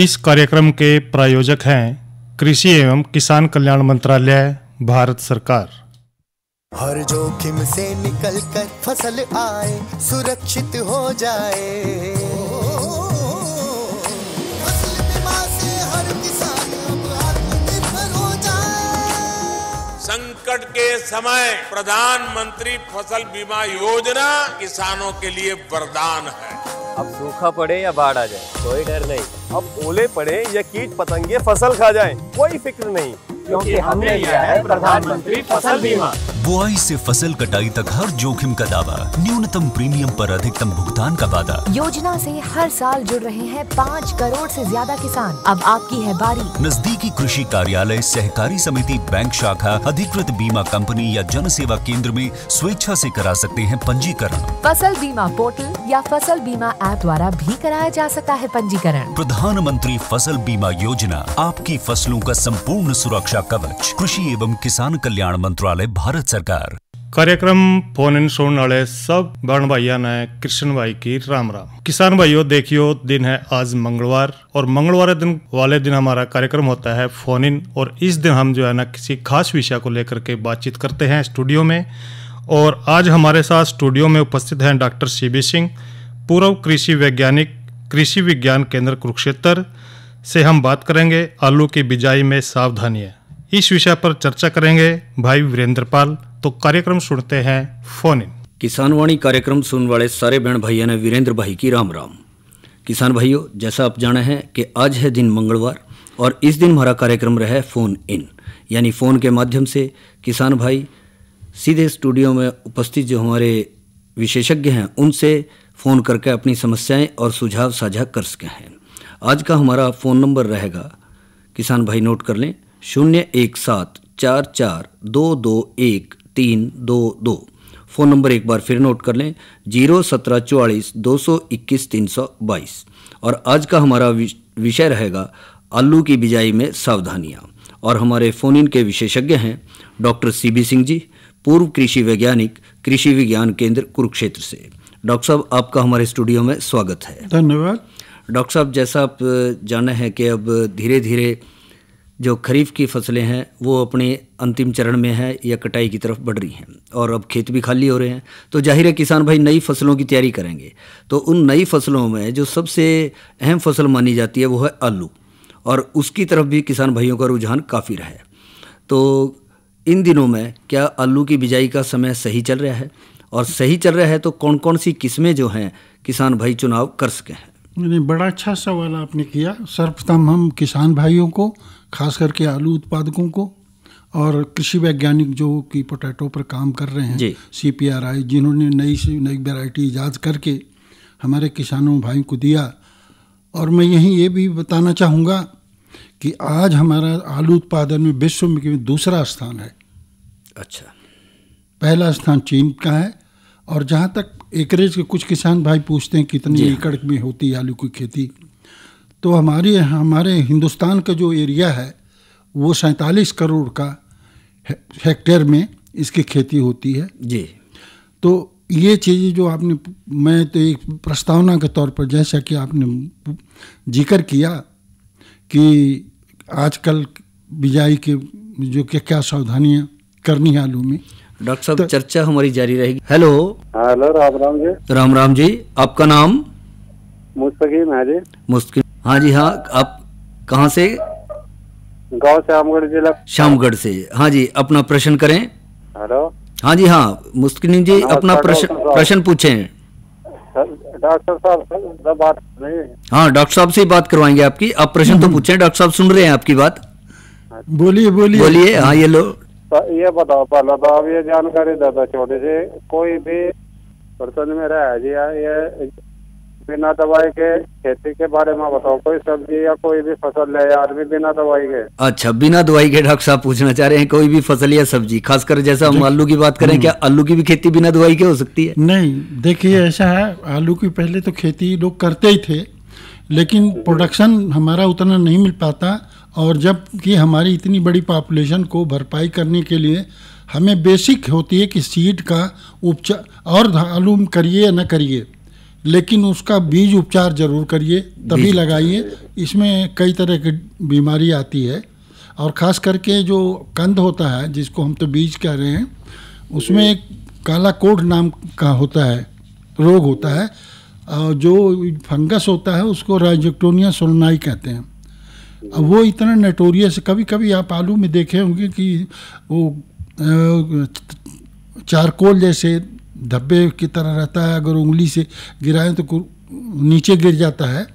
इस कार्यक्रम के प्रायोजक हैं कृषि एवं किसान कल्याण मंत्रालय, भारत सरकार। हर जोखिम से निकल कर फसल आए, सुरक्षित हो जाए। फसल बीमा से हर किसान अब आत्मनिर्भर हो जाए। संकट के समय प्रधानमंत्री फसल बीमा योजना किसानों के लिए वरदान है। अब सूखा पड़े या बाढ़ आ जाए कोई डर नहीं, अब ओले पड़े या कीट पतंगे फसल खा जाए कोई फिक्र नहीं, क्योंकि हमने लिया है प्रधानमंत्री फसल बीमा। बुआई से फसल कटाई तक हर जोखिम का दावा, न्यूनतम प्रीमियम पर अधिकतम भुगतान का वादा। योजना से हर साल जुड़ रहे हैं 5 करोड़ से ज्यादा किसान। अब आपकी है बारी। नजदीकी कृषि कार्यालय, सहकारी समिति, बैंक शाखा, अधिकृत बीमा कंपनी या जन सेवा केंद्र में स्वेच्छा से करा सकते हैं पंजीकरण। फसल बीमा पोर्टल या फसल बीमा ऐप द्वारा भी कराया जा सकता है पंजीकरण। प्रधानमंत्री फसल बीमा योजना, आपकी फसलों का संपूर्ण सुरक्षा कवच। कृषि एवं किसान कल्याण मंत्रालय, भारत सरकार। कार्यक्रम फोन इन सुनने वाले सब बहन भाइयों ने कृष्ण भाई की राम राम। किसान भाइयों, देखियो दिन है आज मंगलवार, और मंगलवार दिन वाले दिन हमारा कार्यक्रम होता है फोन इन। और इस दिन हम जो है ना किसी खास विषय को लेकर के बातचीत करते हैं स्टूडियो में। और आज हमारे साथ स्टूडियो में उपस्थित हैं डॉक्टर सीबी सिंह, पूर्व कृषि वैज्ञानिक, कृषि विज्ञान केंद्र कुरुक्षेत्र से। हम बात करेंगे आलू की बिजाई में सावधानियां। इस विषय पर चर्चा करेंगे भाई वीरेंद्र पाल। तो कार्यक्रम सुनते हैं फोन इन। किसान वाणी कार्यक्रम सुनने वाले सारे बहन भाइयों ने वीरेंद्र भाई की राम राम। किसान भाइयों, जैसा आप जाना है कि आज है दिन मंगलवार, और इस दिन हमारा कार्यक्रम रहा है फोन इन, यानी फ़ोन के माध्यम से किसान भाई सीधे स्टूडियो में उपस्थित जो हमारे विशेषज्ञ हैं उनसे फ़ोन करके अपनी समस्याएं और सुझाव साझा कर सके हैं। आज का हमारा फ़ोन नंबर रहेगा, किसान भाई नोट कर लें, 01744221322। फ़ोन नंबर एक बार फिर नोट कर लें, 01744221322। और आज का हमारा विषय रहेगा आलू की बिजाई में सावधानियां। और हमारे फ़ोन इन के विशेषज्ञ हैं डॉक्टर सीबी सिंह जी, पूर्व कृषि वैज्ञानिक, कृषि विज्ञान केंद्र कुरुक्षेत्र से। डॉक्टर साहब, आपका हमारे स्टूडियो में स्वागत है। धन्यवाद। डॉक्टर साहब, जैसा आप जाना है कि अब धीरे धीरे जो खरीफ की फसलें हैं वो अपने अंतिम चरण में है या कटाई की तरफ बढ़ रही हैं, और अब खेत भी खाली हो रहे हैं, तो जाहिर है किसान भाई नई फसलों की तैयारी करेंगे। तो उन नई फसलों में जो सबसे अहम फसल मानी जाती है वो है आलू, और उसकी तरफ भी किसान भाइयों का रुझान काफ़ी रहा है। तो इन दिनों में क्या आलू की बिजाई का समय सही चल रहा है, और सही चल रहा है तो कौन कौन सी किस्में जो हैं किसान भाई चुनाव कर सके हैं? नहीं, बड़ा अच्छा सवाल आपने किया। सर्वप्रथम हम किसान भाइयों को, खास करके आलू उत्पादकों को, और कृषि वैज्ञानिक जो कि पोटैटो पर काम कर रहे हैं, CPRI, जिन्होंने नई से नई वैरायटी ईजाद करके हमारे किसानों भाइयों को दिया। और मैं यहीं ये भी बताना चाहूँगा कि आज हमारा आलू उत्पादन में विश्व में दूसरा स्थान है। अच्छा। पहला स्थान चीन का है। और जहाँ तक एकरेज के कुछ किसान भाई पूछते हैं कितनी एकड़ में होती है आलू की खेती, तो हमारे हिंदुस्तान का जो एरिया है वो 47 करोड़ का हेक्टेयर में इसकी खेती होती है जी। तो ये चीज़ जो आपने, मैं तो एक प्रस्तावना के तौर पर, जैसा कि आपने जिक्र किया कि आजकल बिजाई के जो क्या सावधानियाँ करनी है आलू में। डॉक्टर साहब, चर्चा हमारी जारी रहेगी। हेलो। हेलो, राम राम जी। राम राम जी। आपका नाम? मुस्तकीम है जी। मुस्तकीम, हाँ जी हाँ। आप कहाँ से? गांव शामगढ़ जिला। शामगढ़ से, हाँ जी। अपना प्रश्न करें। हेलो। हाँ जी हाँ, मुस्तकीम जी अपना प्रश्न पूछें। डॉक्टर साहब बात नहीं। हाँ, डॉक्टर साहब से बात करवाएंगे आपकी। आप प्रश्न तो पूछें, डॉक्टर साहब सुन रहे हैं आपकी बात। बोलिए बोलिए बोलिए। हाँ, ये लो। ये बताओ, पहले तो आप ये जानकारी देता, छोटे से कोई भी बर्तन में रहा जी, ये बिना दवाई के खेती के बारे में बताओ। कोई सब्जी या कोई भी फसल ले यार भी बिना दवाई के। अच्छा, बिना दवाई के डॉक्टर साहब पूछना चाह रहे हैं कोई भी फसल या सब्जी, खासकर जैसा हम आलू की बात करें, क्या आलू की भी खेती बिना दवाई के हो सकती है? नहीं, देखिए ऐसा है, आलू की पहले तो खेती लोग करते ही थे, लेकिन प्रोडक्शन हमारा उतना नहीं मिल पाता। और जब कि हमारी इतनी बड़ी पॉपुलेशन को भरपाई करने के लिए हमें बेसिक होती है कि सीड का उपचार, और आलू करिए या न करिए, लेकिन उसका बीज उपचार जरूर करिए, तभी लगाइए। इसमें कई तरह की बीमारी आती है, और ख़ास करके जो कंद होता है, जिसको हम तो बीज कह रहे हैं, उसमें एक काला कोढ़ नाम का होता है, रोग होता है, जो फंगस होता है उसको राइजोक्टोनिया सोलनाई कहते हैं। अब वो इतना नोटोरियस, कभी कभी आप आलू में देखे होंगे कि वो चारकोल जैसे धब्बे की तरह रहता है, अगर उंगली से गिराएं तो नीचे गिर जाता है।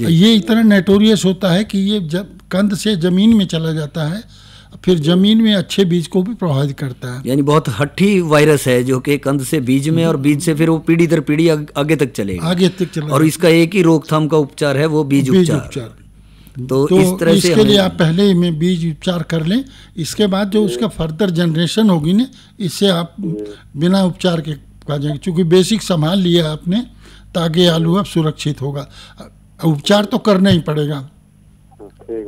ये इतना नोटोरियस होता है कि ये जब कंद से ज़मीन में चला जाता है, फिर ज़मीन में अच्छे बीज को भी प्रभावित करता है। यानी बहुत हट्टी वायरस है जो कि कंद से बीज में, और बीज से फिर वो पीढ़ी दर पीढ़ी आगे तक चलेगा, और इसका एक ही रोकथाम का उपचार है, वो बीज उपचार। तो इस तरह से इसके लिए आप पहले में बीज उपचार कर लें, इसके बाद जो उसका फर्दर जनरेशन होगी ना, इससे आप बिना उपचार के आ जाएंगे, क्योंकि बेसिक संभाल लिया आपने, ताकि आलू अब सुरक्षित होगा। उपचार तो करना ही पड़ेगा।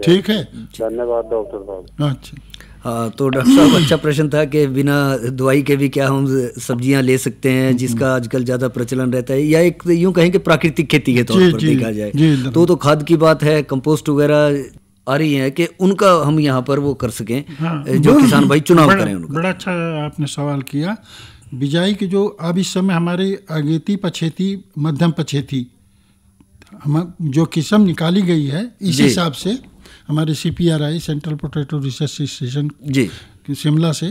ठीक है, धन्यवाद डॉक्टर साहब। अच्छा, हाँ, तो डॉक्टर साहब अच्छा प्रश्न था कि बिना दवाई के भी क्या हम सब्जियां ले सकते हैं, जिसका आजकल ज़्यादा प्रचलन रहता है, या एक यूं कहें कि प्राकृतिक खेती के तौर पर देखा जाए तो खाद की बात है, कंपोस्ट वगैरह आ रही है कि उनका हम यहाँ पर वो कर सकें। हाँ, जो किसान भाई चुनाव करें उनका। बड़ा अच्छा आपने सवाल किया। बिजाई के जो अब इस समय हमारे अगेती पछेती मध्यम पछेती हम जो किस्म निकाली गई है, इस हिसाब से हमारे CPRI central potato research station जी शिमला से,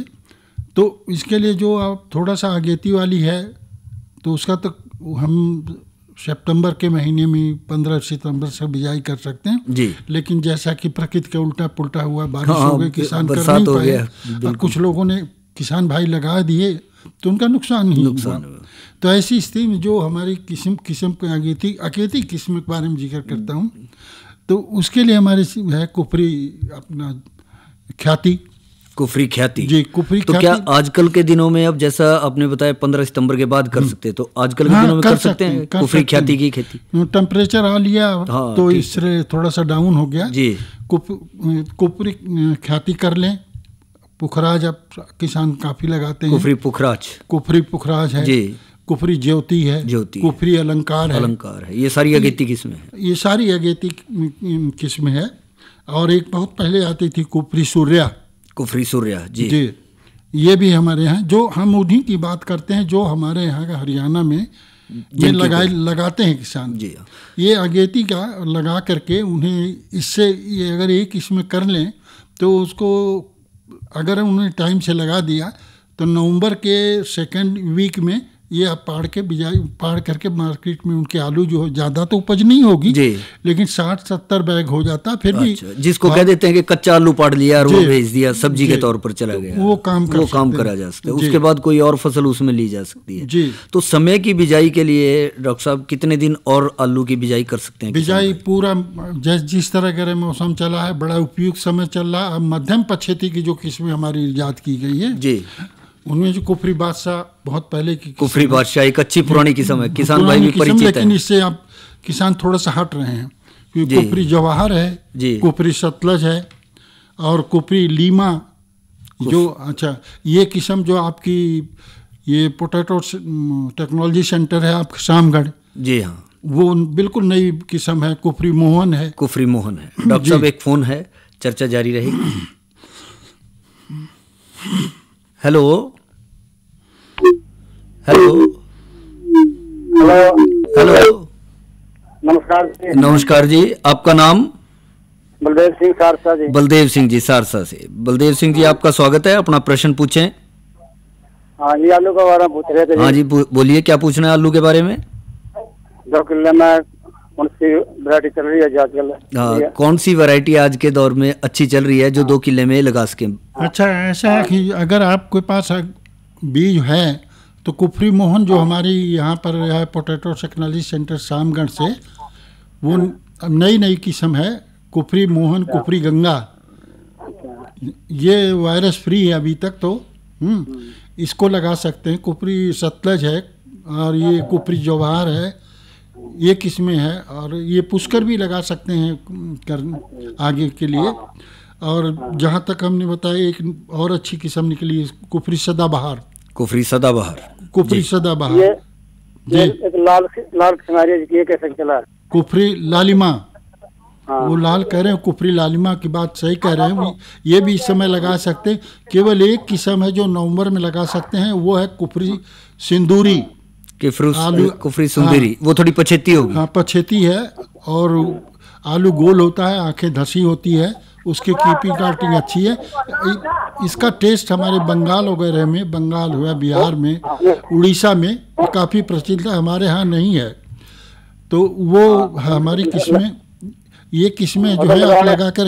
तो इसके लिए जो आप थोड़ा सा अगेती वाली है, तो उसका तो हम सितंबर के महीने में 15 सितंबर से बिजाई कर सकते हैं जी। लेकिन जैसा कि प्रकृति का उल्टा पुल्टा हुआ, बारिश हो गई, किसान कर नहीं पाए, और कुछ लोगों ने किसान भाई लगा दिए तो उनका नुकसान ही हुआ। तो ऐसी स्थिति में जो हमारी किस्म के अगेती किस्म के बारे में जिक्र करता हूँ, तो उसके लिए हमारे है कुफरी अपना ख्याति, कुफरी ख्याति जी, कुफरी तो क्या आजकल के दिनों में, अब जैसा आपने बताया 15 सितंबर के बाद कर सकते हैं, तो आजकल के दिनों में कर सकते हैं कुफरी ख्याति की खेती? टेम्परेचर आ लिया तो इससे थोड़ा सा डाउन हो गया जी, कुफरी ख्याति कर लें। पुखराज अब किसान काफी लगाते हैं, कुफरी पुखराज है जी, कुफरी ज्योति है, कुफरी अलंकार है, ये सारी अगेती किस्में हैं, ये सारी अगेती किस्में है। और एक बहुत पहले आती थी कुफरी सूर्या जी, ये भी हमारे यहाँ, जो हम उन्हीं की बात करते हैं जो हमारे यहाँ का हरियाणा में ये लगाते हैं किसान जी। ये अगेती का लगा करके उन्हें इससे ये अगर एक इसमें कर लें तो उसको अगर उन्हें टाइम से लगा दिया तो नवंबर के सेकंड वीक में ये आप पाड़ करके मार्केट में उनके आलू जो है, ज़्यादा तो उपज नहीं होगी लेकिन 60-70 बैग हो जाता फिर भी। जिसको कह देते हैं कि कच्चा आलू पाड़ लिया और वो भेज दिया, सब्जी के तौर पर चला गया, वो काम करा जा सकता है। उसके बाद कोई और फसल उसमें ली जा सकती है जी। तो समय की बिजाई के लिए डॉक्टर साहब कितने दिन और आलू की बिजाई कर सकते हैं? बिजाई पूरा जिस तरह का मौसम चला है, बड़ा उपयुक्त समय चल रहा है। मध्यम पछेती की जो किस्में हमारी इजाद की गई है जी, उनमें जो कुफरी बादशाह बहुत पहले की कुफरी बादशाह एक अच्छी पुरानी किस्म है, किसान भाई भी परिचित है, लेकिन इससे आप किसान थोड़ा सा हट रहे हैं। कुफरी जवाहर है जी, कुफरी सतलज है, और कुफरी लीमा जो अच्छा ये किस्म जो आपकी ये पोटैटो टेक्नोलॉजी सेंटर है आपका शामगढ़ जी हाँ, वो बिल्कुल नई किस्म है। कुफरी मोहन है, डॉक्टर साहब एक फोन है, चर्चा जारी रहेगी। हेलो हेलो हेलो, नमस्कार जी, आपका नाम? बलदेव सिंह सारसा जी। बलदेव सिंह जी सारसा से। बलदेव सिंह जी आपका स्वागत है, अपना प्रश्न पूछें। हाँ जी, आलू के बारे में पूछ रहे थे। हाँ जी, बोलिए क्या पूछना है आलू के बारे में? 2 किलो में कौन सी वैरायटी चल रही है आजकल? हाँ, कौन सी वैरायटी आज के दौर में अच्छी चल रही है जो 2 किले में लगा सके? अच्छा, ऐसा है कि अगर आपके पास बीज है तो कुफरी मोहन जो हमारी यहाँ पर है पोटैटो टेक्नोलॉजी सेंटर शामगढ़ से, वो नई किस्म है कुफरी मोहन, कुफरी गंगा। ये वायरस फ्री है अभी तक तो, इसको लगा सकते हैं। कुफरी सतलज है और ये कुफरी जवाहर है, ये किस्में हैं, और ये पुष्कर भी लगा सकते हैं आगे के लिए। और जहाँ तक हमने बताया एक और अच्छी किस्म निकली कुफरी सदाबहार। जी। एक लाल खिमारिया जी, ये कैसे चला? कुफरी लालिमा, वो लाल कह रहे हैं, कुफरी लालिमा की बात सही कह रहे हैं। ये भी इस समय लगा सकते हैं। केवल एक किस्म है जो नवंबर में लगा सकते हैं, वो है कुफरी सिंदूरी, कुफरी सुंदरी। वो थोड़ी पछेती होगी। हाँ, पछेती है और आलू गोल होता है, आंखें धसी होती है, उसकी कीपिंग कार्टिंग अच्छी है। इसका टेस्ट हमारे बंगाल वगैरह में, बंगाल हुआ, बिहार में, उड़ीसा में काफ़ी प्रचलित है, हमारे यहाँ नहीं है। तो वो हमारी किस्में, ये किस्में जो है आप लगा कर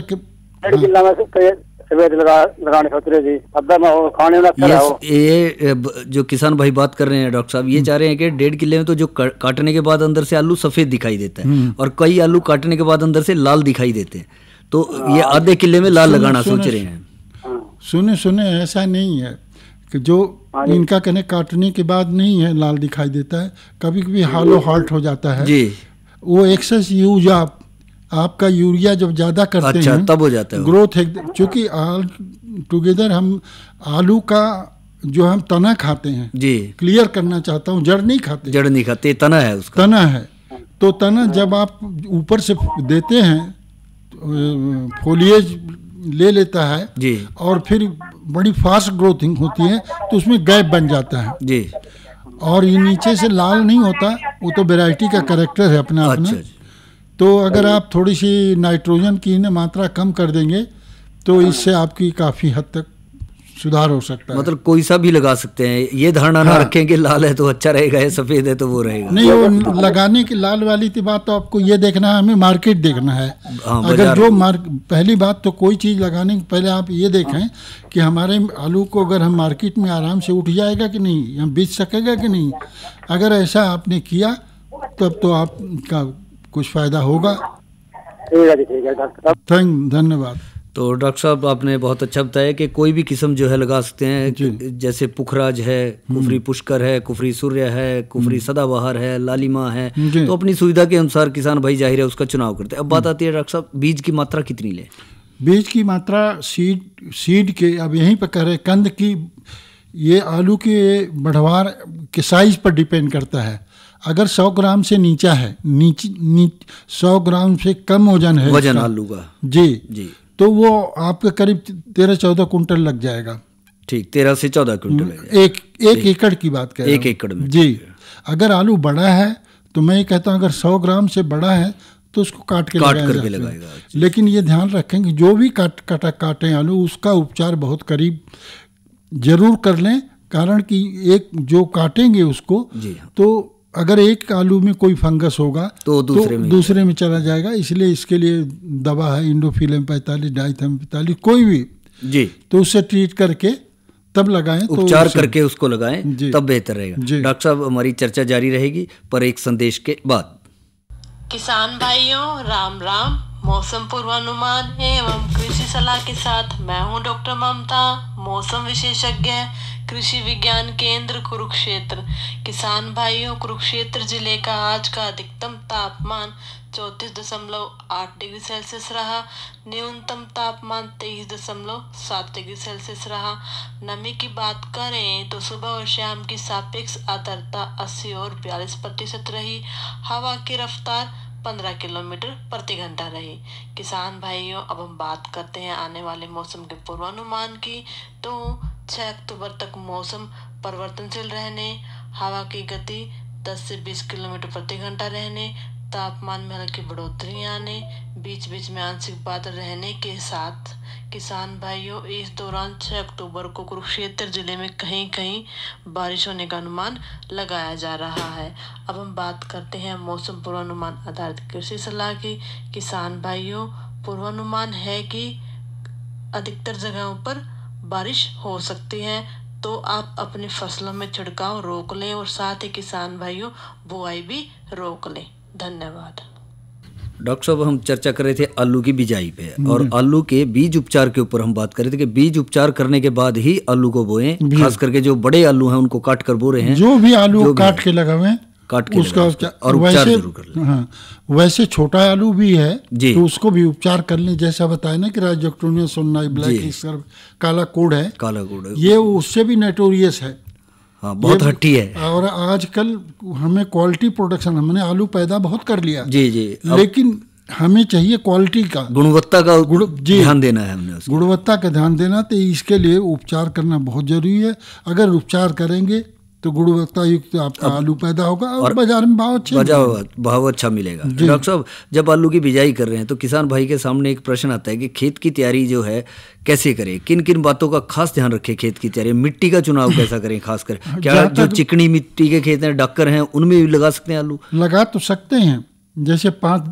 ये जो किसान भाई बात कर रहे हैं डॉक्टर साहब, ये चाह रहे हैं कि 1.5 किले में तो जो काटने के बाद अंदर से आलू सफेद दिखाई देता है और कई आलू काटने के बाद अंदर से लाल दिखाई देते हैं, तो ये आधे किले में लाल लगाना सोच रहे हैं। सुने ऐसा नहीं है कि जो इनका कहने काटने के बाद नहीं है लाल दिखाई देता है, कभी कभी हालो हार्ट हो जाता है जी। वो एक्सेस यूज आपका यूरिया जब ज्यादा करते हैं तब हो जाता है ग्रोथ है। चूंकि ऑल टुगेदर हम आलू का जो हम तना खाते हैं जी, क्लियर करना चाहता हूँ, जड़ नहीं खाते, तना है उसका, तना है। तो तना जब आप ऊपर से देते हैं, फोलिएज ले लेता है जी, और फिर बड़ी फास्ट ग्रोथिंग होती है, तो उसमें गैप बन जाता है जी, और ये नीचे से लाल नहीं होता, वो तो वैरायटी का कैरेक्टर है अपना अपना। तो अगर आप थोड़ी सी नाइट्रोजन की मात्रा कम कर देंगे तो इससे आपकी काफ़ी हद तक सुधार हो सकता है। मतलब कोई सा भी लगा सकते हैं, ये धारणा ना रखें कि लाल है तो अच्छा रहेगा, है सफ़ेद है तो वो रहेगा। नहीं, वो लगाने की लाल वाली की बात तो आपको ये देखना है, हमें मार्केट देखना है। अगर जो पहली बात तो कोई चीज़ लगाने के पहले आप ये देखें कि हमारे आलू को अगर हम मार्केट में आराम से उठ जाएगा कि नहीं, हम बेच सकेगा कि नहीं। अगर ऐसा आपने किया तब तो आपका कुछ फायदा होगा। धन्यवाद। तो डॉक्टर साहब आपने बहुत अच्छा बताया कि कोई भी किस्म जो है लगा सकते हैं, जैसे पुखराज है, कुफरी पुष्कर है, कुफरी सूर्य है, कुफरी सदाबहार है, लालिमा है, तो अपनी सुविधा के अनुसार किसान भाई जाहिर है उसका चुनाव करते हैं। अब बात आती है डॉक्टर साहब, बीज की मात्रा कितनी ले? बीज की मात्रा सीड के, अब यहीं पर कह रहे कंद की, ये आलू के बढ़वार के साइज पर डिपेंड करता है। अगर 100 ग्राम से नीचा है, 100 ग्राम से कम वजन है वजन आलू का जी, तो वो आपके करीब 13-14 कुंटल लग जाएगा। ठीक, 13 से 14 कुंटल एक एकड़ की बात करें, 1 एकड़ में जी। अगर आलू बड़ा है तो मैं ये कहता हूँ अगर 100 ग्राम से बड़ा है तो उसको काट करके लगाएगा। लेकिन ये ध्यान रखें कि जो भी काटें आलू, उसका उपचार बहुत करीब जरूर कर लें, कारण कि एक जो काटेंगे उसको तो अगर एक आलू में कोई फंगस होगा तो दूसरे में चला जाएगा। इसलिए इसके लिए दवा है इंडोफिलम 45, डाइथम 45, कोई भी जी, तो उससे ट्रीट करके तब लगाएं, उपचार करके उसको लगाएं, तब बेहतर रहेगा। डॉक्टर साहब हमारी चर्चा जारी रहेगी पर एक संदेश के बाद। किसान भाइयों राम राम। मौसम पूर्वानुमान एवं कृषि सलाह के साथ मैं हूं डॉक्टर ममता, मौसम विशेषज्ञ, कृषि विज्ञान केंद्र कुरुक्षेत्र। किसान भाइयों, कुरुक्षेत्र जिले का आज का अधिकतम तापमान 34.8 डिग्री सेल्सियस रहा, न्यूनतम तापमान 23.7 डिग्री सेल्सियस रहा। नमी की बात करें तो सुबह और शाम की सापेक्ष आर्द्रता 80 और 42% रही। हवा की रफ्तार 15 किलोमीटर प्रति घंटा रही। किसान भाइयों, अब हम बात करते हैं आने वाले मौसम के पूर्वानुमान की। तो 6 अक्टूबर तक मौसम परिवर्तनशील रहने, हवा की गति 10 से 20 किलोमीटर प्रति घंटा रहने, तापमान में हल्की बढ़ोतरी आने, बीच बीच में आंशिक बादल रहने के साथ किसान भाइयों इस दौरान 6 अक्टूबर को कुरुक्षेत्र जिले में कहीं कहीं बारिश होने का अनुमान लगाया जा रहा है। अब हम बात करते हैं मौसम पूर्वानुमान आधारित कृषि सलाह की। किसान भाइयों, पूर्वानुमान है कि अधिकतर जगहों पर बारिश हो सकती है, तो आप अपनी फसलों में छिड़काव रोक लें और साथ ही किसान भाइयों बुआई भी रोक लें। धन्यवाद। डॉक्टर साहब हम चर्चा कर रहे थे आलू की बिजाई पे और आलू के बीज उपचार के ऊपर हम बात कर रहे थे कि बीज उपचार करने के बाद ही आलू को बोएं, खास करके जो बड़े आलू हैं उनको काट कर बो रहे हैं, जो भी आलू काट के लगावें, उसका और उपचार जरूर कर लें। हाँ, वैसे छोटा आलू भी है तो उसको भी उपचार कर लें, जैसा बताया ना कि राइजोक्टोनिया सोन्नाई ब्लैक काला कोड है, काला कोड है, ये उससे भी नोटोरियस है। हाँ, बहुत हट्टी है। और आजकल हमें क्वालिटी प्रोडक्शन, हमने आलू पैदा बहुत कर लिया जी, लेकिन हमें चाहिए क्वालिटी का, गुणवत्ता का ध्यान देना है हमने, गुणवत्ता का ध्यान देना। तो इसके लिए उपचार करना बहुत जरूरी है। अगर उपचार करेंगे तो गुणवत्ता युक्त आपका आलू पैदा होगा और बाजार में भाव अच्छा मिलेगा। डॉक्टर साहब, जब आलू की बिजाई कर रहे हैं तो किसान भाई के सामने एक प्रश्न आता है कि खेत की तैयारी जो है कैसे करें, किन किन बातों का खास ध्यान रखें खेत की तैयारी, मिट्टी का चुनाव कैसा करें खासकर? क्या जो चिकनी मिट्टी के खेत हैं, डक्कर हैं, उनमें भी लगा सकते हैं आलू? लगा तो सकते हैं, जैसे 5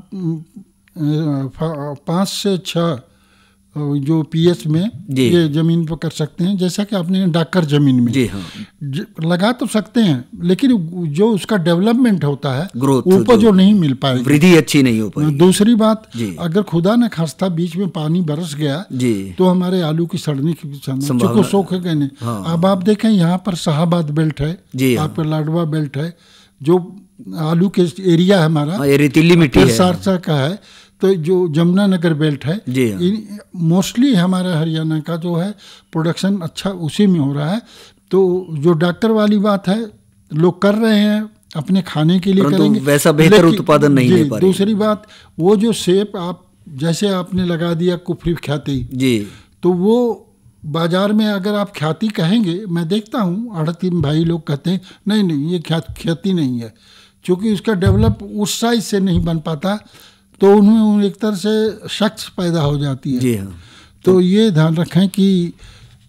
से 6 जो पीएच में ये जमीन पर कर सकते हैं, जैसा कि आपने डाकर जमीन में जी हाँ लगा तो सकते हैं, लेकिन जो उसका डेवलपमेंट होता है, ग्रोथ, उपज जो नहीं मिल पाएगी, वृद्धि अच्छी नहीं हो पाएगी। दूसरी बात, अगर खुदा न खास्ता बीच में पानी बरस गया तो हमारे आलू की सड़ने की संभावना शौक है कहने। अब आप देखें यहाँ पर शाहबाद बेल्ट है, आपका लाडवा बेल्ट है, जो आलू के एरिया है हमारा, रेतीली मिट्टी है, सारसा का है, तो जो जमुनानगर बेल्ट है, मोस्टली हमारे हरियाणा का जो है प्रोडक्शन अच्छा उसी में हो रहा है। तो जो डॉक्टर वाली बात है, लोग कर रहे हैं अपने खाने के लिए करेंगे, वैसा बेहतर उत्पादन नहीं ले पा रहे। दूसरी बात, वो जो सेब आप जैसे आपने लगा दिया कुफरी ख्याति जी, तो वो बाजार में अगर आप ख्याति कहेंगे, मैं देखता हूँ आड़ती भाई लोग कहते हैं नहीं ये ख्याति नहीं है, क्योंकि उसका डेवलप उस साइज से नहीं बन पाता, तो उनमें एक तरह से शख्स पैदा हो जाती है। जी हाँ। तो ये ध्यान रखें कि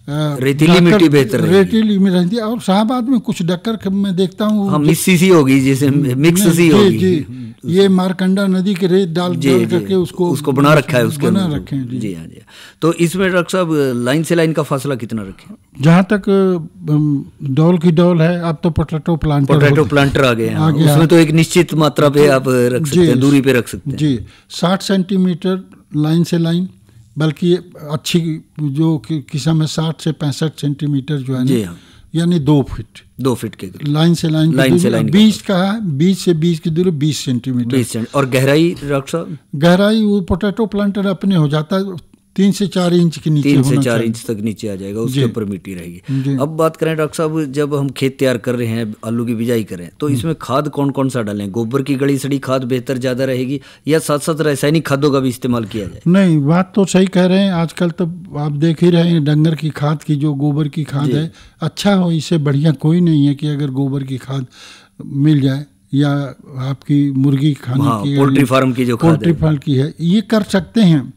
रेतीली मिट्टी बेहतर है, रेतीली में रहती है। और शाहबाद में कुछ डक्कर मैं देखता हूँ मिक्स सी होगी, जैसे मिक्स सी होगी जी, ये मारकंडा नदी के रेत डाल करके उसको बना रखा है, उसके बना रखे हैं जी हाँ जी। तो इसमें डॉक्टर साहब लाइन से लाइन का फासला कितना रखें? जहाँ तक डॉल की डॉल है, अब तो पोटैटो प्लांटर आ गए हैं, उसमें तो एक निश्चित मात्रा पे आप रख सकते हैं, दूरी पे रख सकते हैं जी। 60 सेंटीमीटर लाइन से लाइन, बल्कि अच्छी जो किस्म है 60 से 65 सेंटीमीटर जो है जी हाँ, यानी 2 फीट के लाइन से लाइन 20 का है, 20 से 20 की दूरी 20 सेंटीमीटर। और गहराई डॉक्टर साहब? गहराई वो पोटैटो प्लांटर अपने हो जाता है 3 से 4 इंच के नीचे, 3 से 4 इंच तक नीचे आ जाएगा, उसके ऊपर मिट्टी रहेगी। अब बात करें डॉक्टर साहब, जब हम खेत तैयार कर रहे हैं, आलू की बिजाई कर रहे हैं, तो इसमें खाद कौन कौन सा डालें? गोबर की गली सड़ी खाद बेहतर ज़्यादा रहेगी, या साथ साथ रासायनिक खादों का भी इस्तेमाल किया जाए? नहीं, बात तो सही कह रहे हैं। आजकल तो आप देख ही रहे हैं, डंगर की खाद की जो गोबर की खाद है, अच्छा हो, इससे बढ़िया कोई नहीं है कि अगर गोबर की खाद मिल जाए, या आपकी मुर्गी खाने की, पोल्ट्री फार्म की जो पोल्ट्री फार्म की है, ये कर सकते हैं।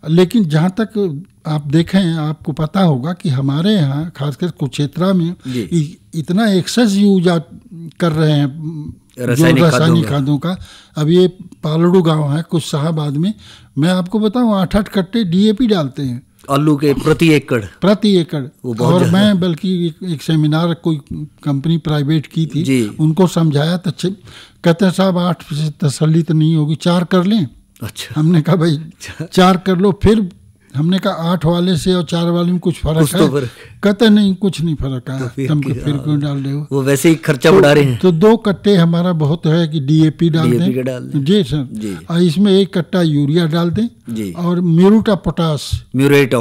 लेकिन जहाँ तक आप देखें, आपको पता होगा कि हमारे यहाँ खासकर कुरुक्षेत्र में इतना एक्सेस यूज कर रहे हैं रासायनिक खादों का। अब ये पालड़ू गांव है कुछ शाहबाद में, मैं आपको बताऊं 8-8 कट्टे DAP डालते हैं आलू के प्रति एकड़। और मैं बल्कि एक सेमिनार कोई कंपनी प्राइवेट की थी, उनको समझाया तो कहते हैं साहब 8 से तसल्ली तो नहीं होगी, 4 कर लें। अच्छा, हमने कहा भाई 4 कर लो। फिर हमने कहा 8 वाले से और 4 वाले में कुछ फर्क है? कहते नहीं, कुछ नहीं फर्क है, तुम फिर क्यों डाल रहे हो? वो वैसे ही खर्चा बढ़ा रहे हैं। तो 2 कट्टे हमारा बहुत है कि DAP डाल दें जी सर, और इसमें 1 कट्टा यूरिया डाल दें, और म्यूरेट ऑफ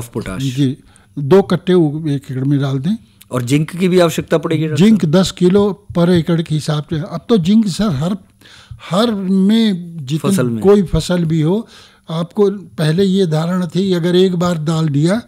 पोटाश जी 2 कट्टे 1 एकड़ में डाल दें। और जिंक की भी आवश्यकता पड़ेगी? जिंक 10 किलो पर एकड़ के हिसाब से। अब तो जिंक सर हर में जितनी कोई फसल भी हो, आपको पहले ये धारणा थी अगर एक बार डाल दिया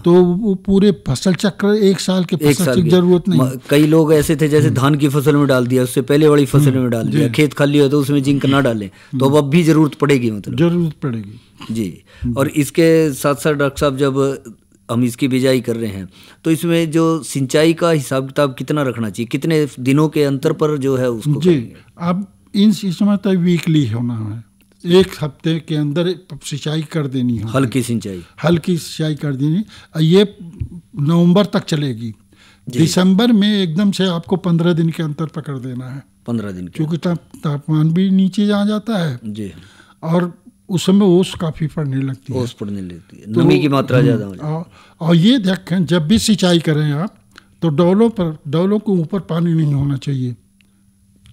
तो वो पूरे फसल चक्र 1 साल के फसल की जरूरत नहीं। कई लोग ऐसे थे जैसे धान की फसल में डाल दिया, उससे पहले वाली फसल में डाल दिया, खेत खाली हो तो उसमें जिंक ना डालें, तो अब भी जरूरत पड़ेगी, मतलब जरूरत पड़ेगी जी। और इसके साथ साथ डॉक्टर साहब, जब हम इसकी बिजाई कर रहे हैं तो इसमें जो सिंचाई का हिसाब किताब कितना रखना चाहिए, कितने दिनों के अंतर पर जो है उसको जी? अब इन समय तक वीकली होना है, 1 हफ्ते के अंदर सिंचाई कर देनी है, हल्की सिंचाई कर देनी। ये नवंबर तक चलेगी, दिसंबर में एकदम से आपको 15 दिन के अंतर पकड़ देना है, 15 दिन, क्योंकि तापमान भी नीचे आ जाता है जी, और उस समय ओस काफ़ी पड़ने लगती है, नमी की मात्रा ज़्यादा हो जाती है। और ये देखें, जब भी सिंचाई करें आप तो डौलों के ऊपर पानी नहीं होना चाहिए।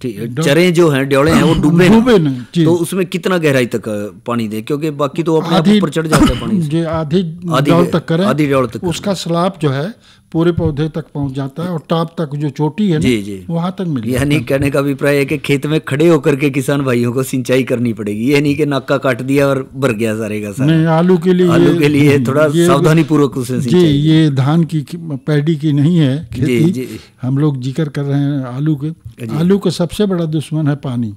चरे जो हैं, ड्योले हैं, वो डूबे नहीं। तो उसमें कितना गहराई तक पानी दे, क्योंकि बाकी तो अपने आप ऊपर चढ़ जाता है पानी। आधी डौल तक करें, उसका स्लैब जो है पूरे पौधे तक पहुंच जाता है और टॉप तक जो चोटी है ना वहां तक मिल जाता है। यानी कहने का अभिप्राय है कि खेत में खड़े होकर के किसान भाइयों को सिंचाई करनी पड़ेगी, ये नहीं कि नाका काट दिया और भर गया सारे का सारा। नहीं, आलू के लिए थोड़ा सावधानी पूर्वक उसे सिंचाई। जी, ये धान की पैडी की नहीं है खेती। जी। हम लोग जिक्र कर रहे हैं आलू के। आलू का सबसे बड़ा दुश्मन है पानी।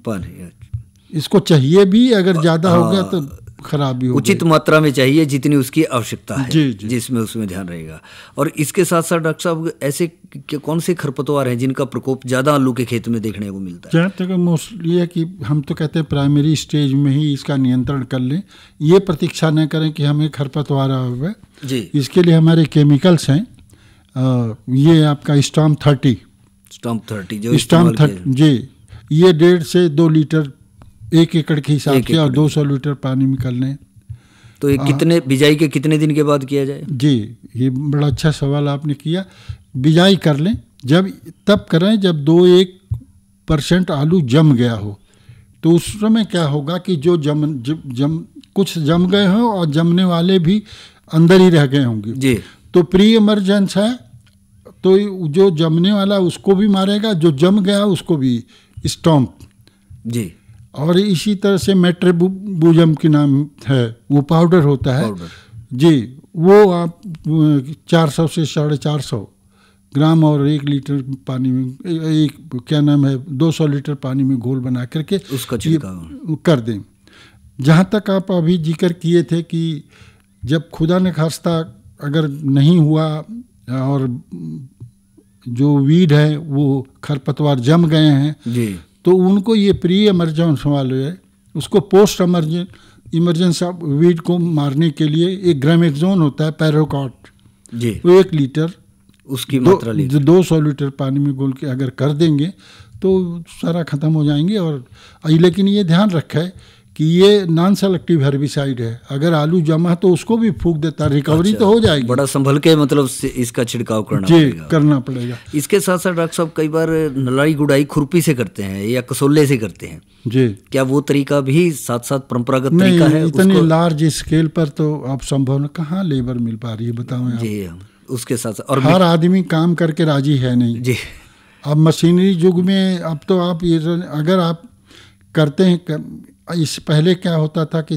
इसको चाहिए भी, अगर ज्यादा हो गया तो खराबी हो उचित मात्रा में चाहिए जितनी उसकी आवश्यकता है। जी। जिसमें उसमें ध्यान रहेगा। और इसके साथ साथ डॉक्टर साहब ऐसे कौन से खरपतवार हैं जिनका प्रकोप ज्यादा आलू के खेत में देखने को मिलता है? जहाँ तक मोस्टली है कि हम तो कहते हैं प्राइमरी स्टेज में ही इसका नियंत्रण कर लें, ये प्रतीक्षा न करें कि हमें खरपतवार आवे जी। इसके लिए हमारे केमिकल्स हैं। ये आपका स्टॉम्प 30 जी, ये 1.5 से 2 लीटर 1 एकड़ के हिसाब से और 200 लीटर पानी में कर लें। तो ये कितने बिजाई के कितने दिन के बाद किया जाए? जी, ये बड़ा अच्छा सवाल आपने किया। बिजाई कर लें तब करें जब 2-1% आलू जम गया हो। तो उस समय क्या होगा कि जो कुछ जम गए हों और जमने वाले भी अंदर ही रह गए होंगे जी। तो प्री इमरजेंस है, तो जो जमने वाला उसको भी मारेगा, जो जम गया उसको भी स्टॉम्प जी। और इसी तरह से मेट्रोबुजम की नाम है, वो पाउडर होता है जी। वो आप 400 से 450 ग्राम और 1 लीटर पानी में 200 लीटर पानी में घोल बना करके उसका छिड़काव कर दें। जहाँ तक आप अभी जिक्र किए थे कि जब खुदा न खास्ता अगर नहीं हुआ और जो वीड है वो खरपतवार जम गए हैं जी, तो उनको ये प्री इमरजेंस वाले है, उसको पोस्ट इमरजेंस वीड को मारने के लिए एक ग्रामेक्सोन होता है, पैराक्वाट जी, वो 1 लीटर उसकी मात्रा 200 लीटर पानी में घोल के अगर कर देंगे तो सारा खत्म हो जाएंगे। और लेकिन ये ध्यान रखा है कि ये नॉन सेलेक्टिव हेर्बिसाइड है, अगर आलू जमा तो उसको भी फूंक देता है, रिकवरी तो हो जाएगी। बड़ा संभल के मतलब इसका छिड़काव करना पड़ेगा। इसके साथ साथ डॉक्टर साहब कई बार नलाई गुड़ाई खुरपी से करते हैं या कसोले से करते हैं जी, क्या वो तरीका भी साथ साथ परंपरागत तरीका है? इतने लार्ज स्केल पर तो आप संभव कहाँ लेबर मिल पा रही है, बताओ जी। उसके साथ और हर आदमी काम करके राजी है नहीं जी। अब मशीनरी युग में अब तो आप ये अगर आप करते हैं, इस पहले क्या होता था कि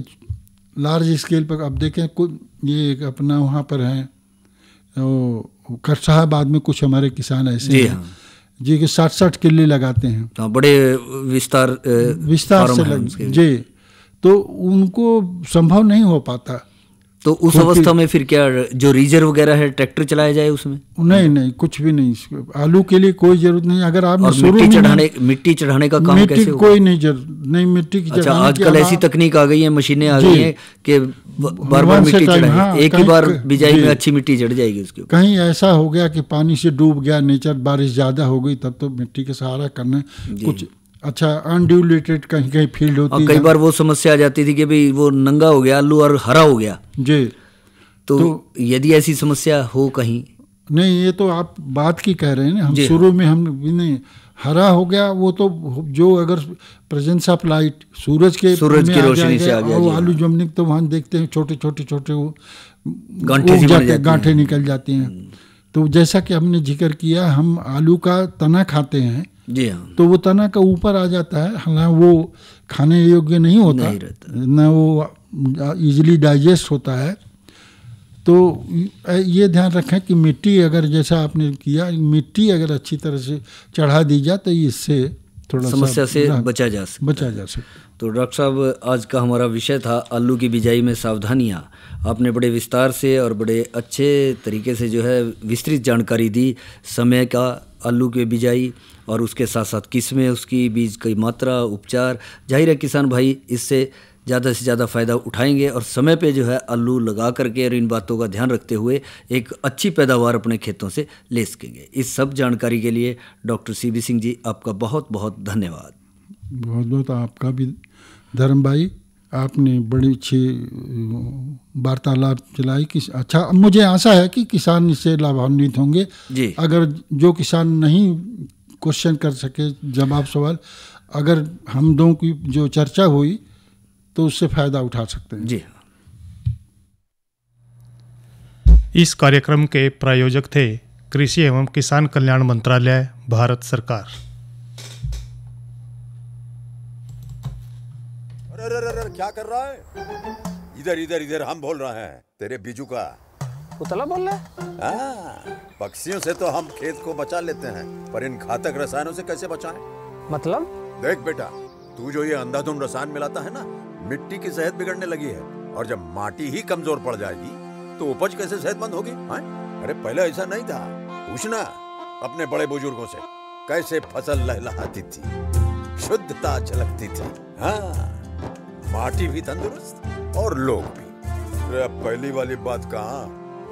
लार्ज स्केल पर अब देखें ये अपना वहाँ पर है करसाहाबाद में कुछ हमारे किसान ऐसे हैं जी कि 60-60 किले लगाते हैं। तो बड़े विस्तार से जी, तो उनको संभव नहीं हो पाता। तो उस अवस्था में फिर क्या जो रीजर वगैरह है ट्रैक्टर चलाया जाए उसमें? नहीं, कुछ भी नहीं, आलू के लिए कोई जरूरत नहीं। अगर आप मिट्टी चढ़ाने का काम कैसे होगा? कोई नहीं मिट्टी की। अच्छा, आजकल ऐसी तकनीक आ गई है, मशीनें आ गई हैं कि बार-बार मिट्टी चढ़ाएं, एक ही बार बिजाई में अच्छी मिट्टी चढ़ जाएगी उसके ऊपर। कहीं ऐसा हो गया कि पानी से डूब गया नेचर, बारिश ज्यादा हो गई, तब तो मिट्टी का सहारा करना कुछ अच्छा अनड्यूलेटेड कहीं फील्ड होती है। कई बार वो समस्या आ जाती थी कि भाई वो नंगा हो गया आलू और हरा हो गया जी। तो यदि ऐसी समस्या हो कहीं? नहीं, ये तो आप बात की कह रहे हैं ना, हम शुरू में हम नहीं हरा हो गया, वो तो जो अगर प्रेजेंस ऑफ लाइट सूरज की रोशनी से आ गया आलू जमने तो वहाँ देखते हैं छोटे वो गांठें निकल जाती हैं। तो जैसा कि हमने जिक्र किया, हम आलू का तना खाते हैं जी हाँ, तो वो तना का ऊपर आ जाता है, हालांकि वो खाने योग्य नहीं होता, ना वो इजीली डाइजेस्ट होता है। तो ये ध्यान रखें कि मिट्टी अगर जैसा आपने किया, मिट्टी अगर अच्छी तरह से चढ़ा दी जाए तो इससे थोड़ा समस्या से बचा जा सकता। तो डॉक्टर साहब, आज का हमारा विषय था आलू की बिजाई में सावधानियाँ। आपने बड़े विस्तार से और बड़े अच्छे तरीके से जो है विस्तृत जानकारी दी, समय का आलू के बिजाई और उसके साथ साथ किस्में, उसकी बीज की मात्रा, उपचार। जाहिर है किसान भाई इससे ज़्यादा से ज़्यादा फ़ायदा उठाएंगे और समय पे जो है आलू लगा करके और इन बातों का ध्यान रखते हुए एक अच्छी पैदावार अपने खेतों से ले सकेंगे। इस सब जानकारी के लिए डॉक्टर CB सिंह जी, आपका बहुत बहुत धन्यवाद। बहुत बहुत आपका भी धर्म भाई, आपने बड़ी अच्छी वार्तालाप चलाई कि अच्छा, मुझे आशा है कि किसान इससे लाभान्वित होंगे जी। अगर जो किसान नहीं क्वेश्चन कर सके, जवाब सवाल, अगर हम दोनों की जो चर्चा हुई तो उससे फायदा उठा सकते हैं जी। इस कार्यक्रम के प्रायोजक थे कृषि एवं किसान कल्याण मंत्रालय, भारत सरकार। अरे क्या कर रहा है? इधर इधर इधर, हम बोल रहे हैं तेरे बीजू का। उतला बोल रहा है? हाँ, पक्षियों से तो हम खेत को बचा लेते हैं, पर इन घातक रसायनों से कैसे बचाएं? मतलब? देख बेटा, तू जो ये अंधाधुंध रसायन मिलाता है ना, मिट्टी की सेहत बिगड़ने लगी है। और जब माटी ही कमजोर पड़ जाएगी तो उपज कैसे सेहतमंद होगी? अरे पहले ऐसा नहीं था। पूछना अपने बड़े बुजुर्गों से, कैसे फसल लहलहाती थी, शुद्धता झलकती थी। हाँ, माटी भी तंदुरुस्त और लोग भी। अरे अब पहली वाली बात कहाँ?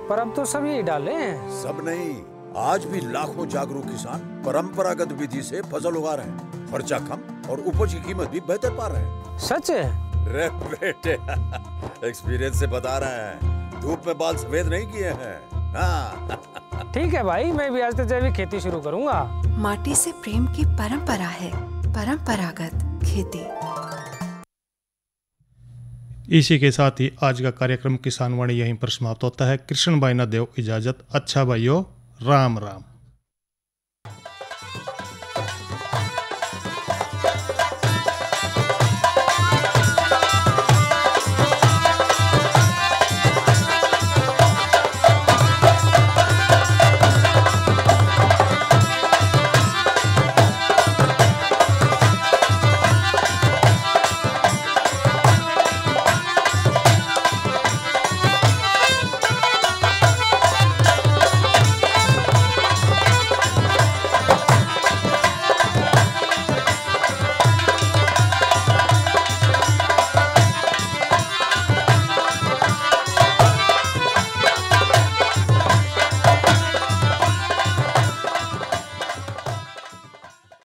पर अब तो सब यही डाले हैं। सब नहीं, आज भी लाखों जागरूक किसान परंपरागत विधि से फसल उगा रहे हैं। खर्चा कम और उपज की कीमत भी बेहतर पा रहे हैं। सच है? रे बेटे, एक्सपीरियंस से बता रहे हैं, धूप में बाल सफेद नहीं किए हैं। हाँ। ठीक है भाई, मैं भी आज से जैविक खेती शुरू करूंगा। माटी से प्रेम की परंपरा है, परंपरागत खेती। इसी के साथ ही आज का कार्यक्रम किसान वाणी यहीं पर समाप्त होता है। कृष्ण भाई ना देव इजाजत। अच्छा भाइयों, राम राम।